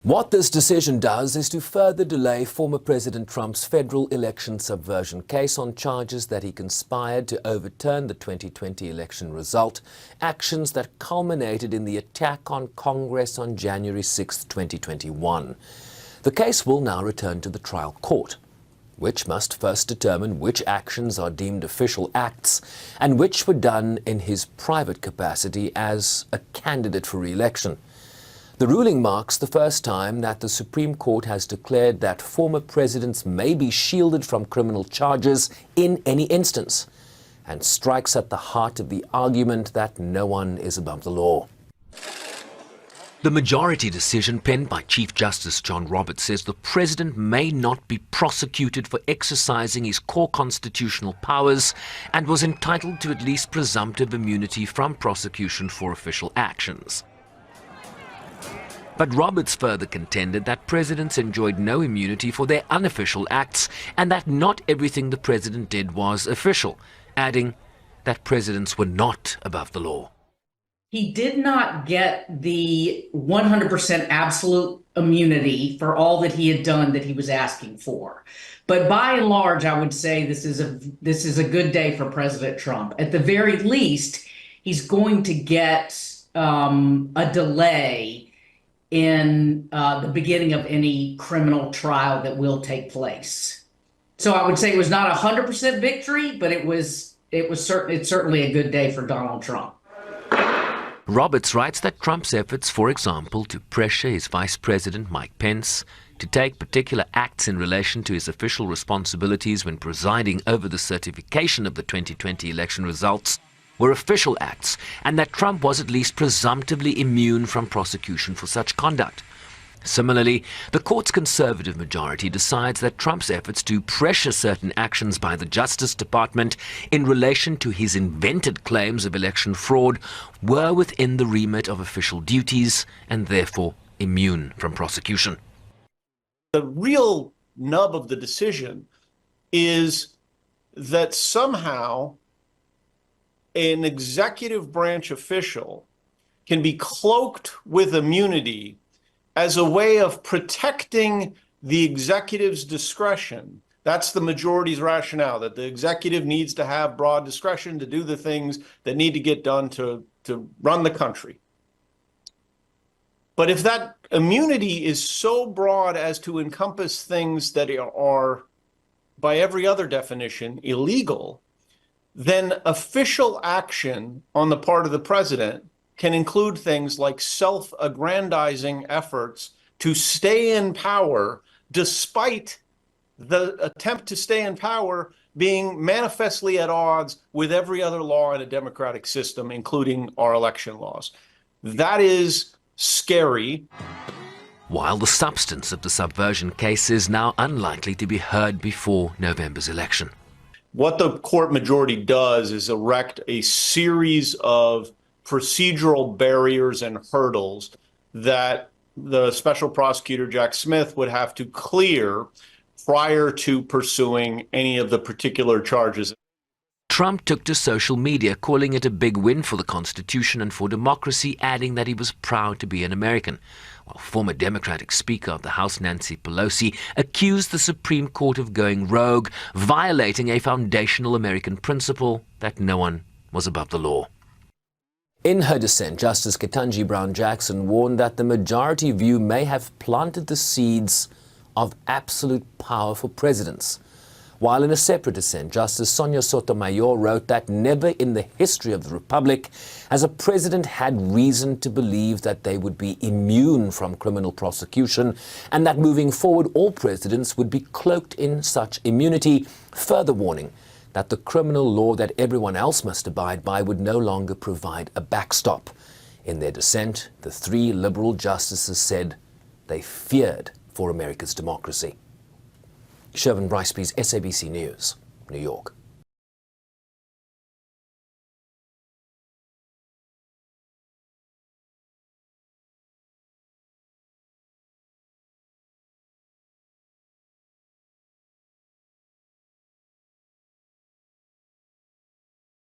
What this decision does is to further delay former President Trump's federal election subversion case on charges that he conspired to overturn the 2020 election result, actions that culminated in the attack on Congress on January 6, 2021. The case will now return to the trial court, which must first determine which actions are deemed official acts and which were done in his private capacity as a candidate for re-election. The ruling marks the first time that the Supreme Court has declared that former presidents may be shielded from criminal charges in any instance, and strikes at the heart of the argument that no one is above the law. The majority decision penned by Chief Justice John Roberts says the president may not be prosecuted for exercising his core constitutional powers and was entitled to at least presumptive immunity from prosecution for official actions. But Roberts further contended that presidents enjoyed no immunity for their unofficial acts and that not everything the president did was official, adding that presidents were not above the law. He did not get the 100% absolute immunity for all that he had done that he was asking for. But by and large, I would say this is a good day for President Trump. At the very least, he's going to get a delay in the beginning of any criminal trial that will take place. So I would say it was not a 100% victory, but it's certainly a good day for Donald Trump. Roberts writes that Trump's efforts, for example, to pressure his Vice President Mike Pence to take particular acts in relation to his official responsibilities when presiding over the certification of the 2020 election results, were official acts, and that Trump was at least presumptively immune from prosecution for such conduct. Similarly, the court's conservative majority decides that Trump's efforts to pressure certain actions by the Justice Department in relation to his invented claims of election fraud were within the remit of official duties and therefore immune from prosecution. The real nub of the decision is that somehow an executive branch official can be cloaked with immunity as a way of protecting the executive's discretion. That's the majority's rationale, that the executive needs to have broad discretion to do the things that need to get done to run the country. But if that immunity is so broad as to encompass things that are, by every other definition, illegal, then official action on the part of the president can include things like self-aggrandizing efforts to stay in power, despite the attempt to stay in power being manifestly at odds with every other law in a democratic system, including our election laws. That is scary. While the substance of the subversion case is now unlikely to be heard before November's election. What the court majority does is erect a series of procedural barriers and hurdles that the special prosecutor, Jack Smith, would have to clear prior to pursuing any of the particular charges. Trump took to social media, calling it a big win for the Constitution and for democracy, adding that he was proud to be an American, while former Democratic Speaker of the House Nancy Pelosi accused the Supreme Court of going rogue, violating a foundational American principle that no one was above the law. In her dissent, Justice Ketanji Brown Jackson warned that the majority view may have planted the seeds of absolute power for presidents. While in a separate dissent, Justice Sonia Sotomayor wrote that never in the history of the Republic has a president had reason to believe that they would be immune from criminal prosecution, and that moving forward all presidents would be cloaked in such immunity, further warning that the criminal law that everyone else must abide by would no longer provide a backstop. In their dissent, the three liberal justices said they feared for America's democracy. Sherwin Bryce-Pease, SABC News, New York.